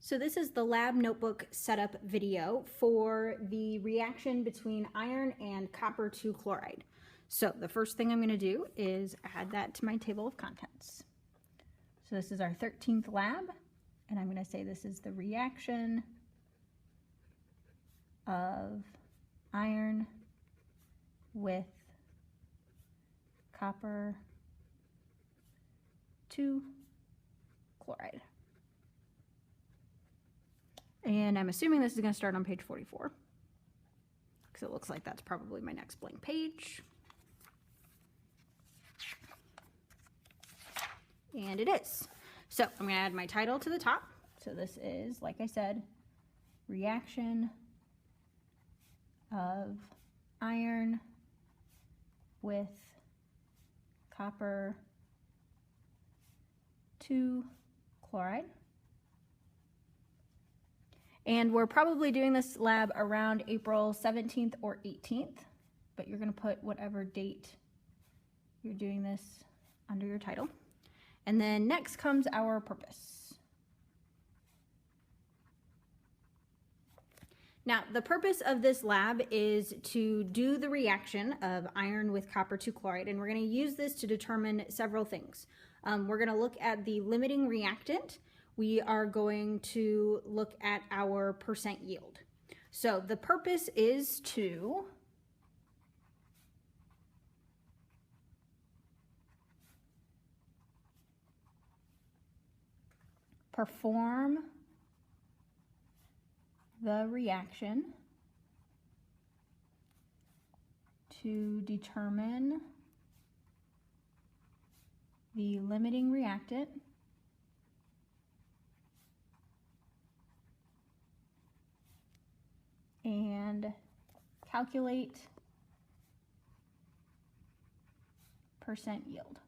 So this is the lab notebook setup video for the reaction between iron and copper 2 chloride. So the first thing I'm going to do is add that to my table of contents. So this is our 13th lab, and I'm going to say this is the reaction of iron with copper 2 chloride. And I'm assuming this is going to start on page 44, because it looks like that's probably my next blank page. And it is. So I'm going to add my title to the top. So this is, like I said, reaction of iron with copper 2 chloride. And we're probably doing this lab around April 17th or 18th, but you're going to put whatever date you're doing this under your title. And then next comes our purpose. Now, the purpose of this lab is to do the reaction of iron with copper 2 chloride, and we're going to use this to determine several things. We're going to look at the limiting reactant. We are going to look at our percent yield. So the purpose is to perform the reaction to determine the limiting reactant and calculate percent yield.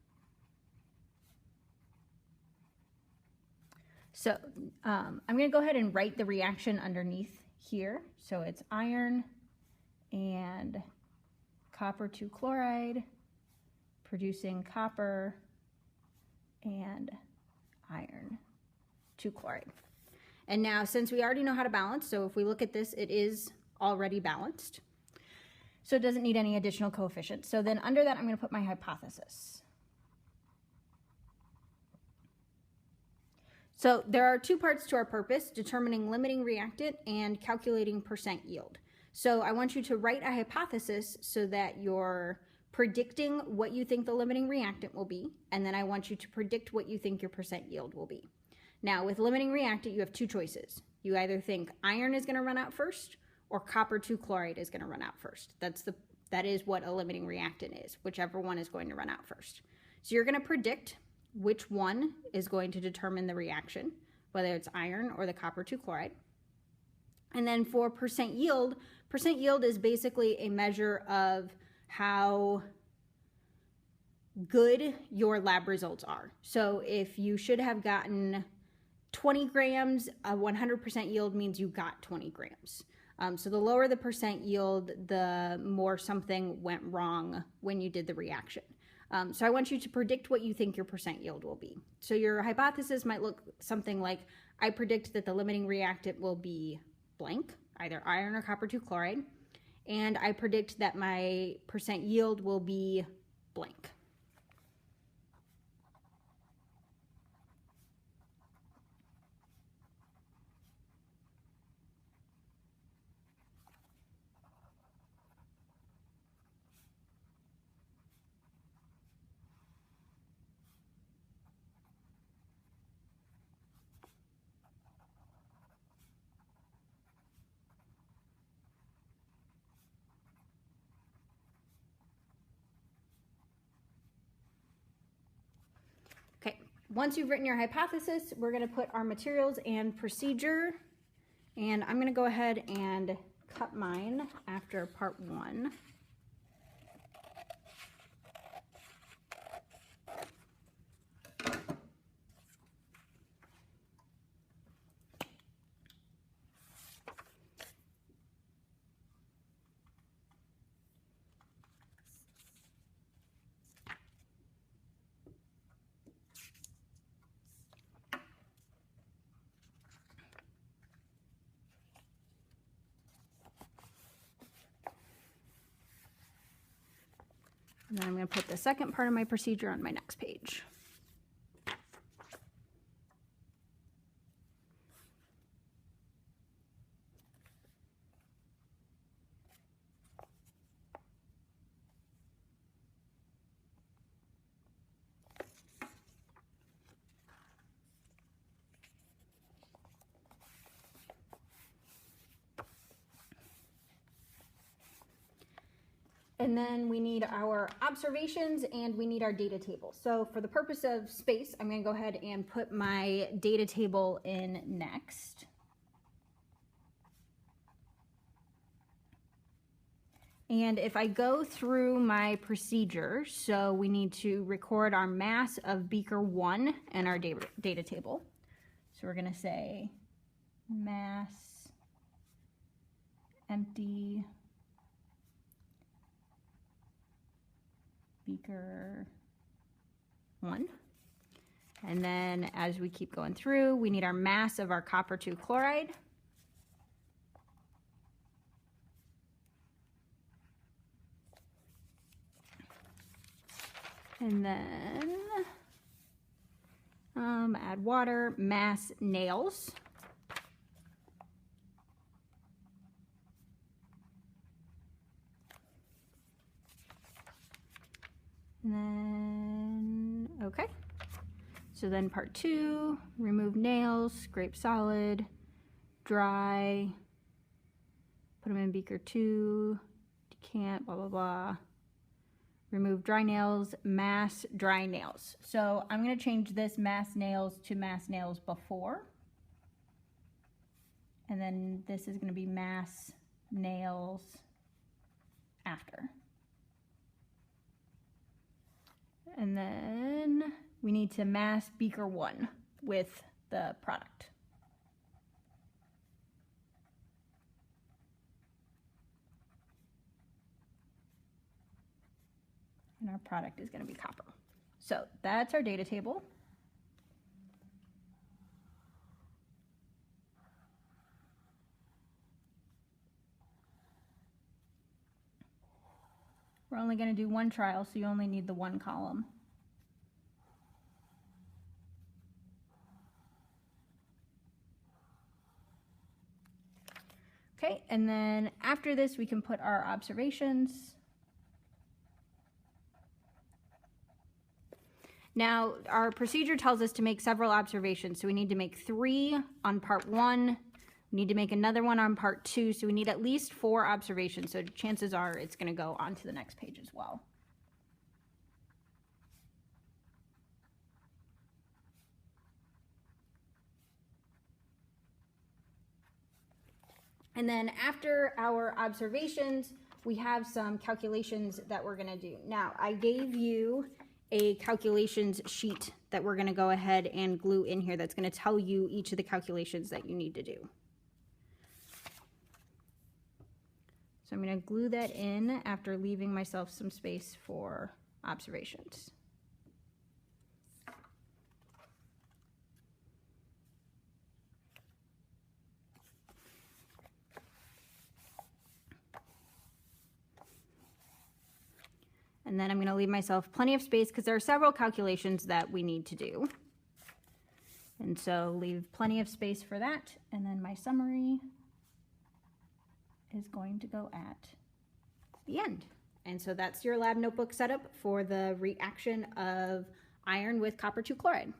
So I'm going to go ahead and write the reaction underneath here. So it's iron and copper 2 chloride producing copper and iron 2 chloride. And now, since we already know how to balance, so if we look at this, it is already balanced. So it doesn't need any additional coefficients. So then under that, I'm going to put my hypothesis. So there are two parts to our purpose: determining limiting reactant and calculating percent yield. So I want you to write a hypothesis so that you're predicting what you think the limiting reactant will be, and then I want you to predict what you think your percent yield will be. Now, with limiting reactant, you have two choices. You either think iron is going to run out first, or copper 2 chloride is going to run out first. That is what a limiting reactant is, whichever one is going to run out first. So you're going to predict which one is going to determine the reaction, whether it's iron or the copper 2 chloride. And then for percent yield is basically a measure of how good your lab results are. So if you should have gotten 20 grams, a 100% yield means you got 20 grams. So the lower the percent yield, the more something went wrong when you did the reaction. So I want you to predict what you think your percent yield will be. So your hypothesis might look something like, I predict that the limiting reactant will be blank, either iron or copper 2 chloride, and I predict that my percent yield will be blank. Okay, once you've written your hypothesis, we're going to put our materials and procedure, and I'm going to go ahead and cut mine after part 1. And then I'm going to put the second part of my procedure on my next page. And then we need our observations and we need our data table. So for the purpose of space, I'm going to go ahead and put my data table in next. And if I go through my procedure, so we need to record our mass of beaker 1 in our data table. So we're going to say mass empty beaker 1. And then as we keep going through, we need our mass of our copper 2 chloride. And then add water, mass nails. And then, okay. So then part 2, remove nails, scrape solid, dry, put them in beaker 2, decant, blah, blah, blah. Remove dry nails, mass dry nails. So I'm going to change this mass nails to mass nails before. And then this is going to be mass nails after. And then we need to mass beaker 1 with the product. And our product is going to be copper. So that's our data table. We're only going to do one trial, so you only need the one column. Okay, and then after this, we can put our observations. Now, our procedure tells us to make several observations, so we need to make 3 on part 1. We need to make another one on part 2, so we need at least 4 observations, so chances are it's going to go on to the next page as well. And then after our observations, we have some calculations that we're going to do. Now, I gave you a calculations sheet that we're going to go ahead and glue in here that's going to tell you each of the calculations that you need to do. So I'm going to glue that in after leaving myself some space for observations. And then I'm going to leave myself plenty of space because there are several calculations that we need to do. And so leave plenty of space for that. And then my summary is going to go at the end. And so that's your lab notebook setup for the reaction of iron with copper 2 chloride.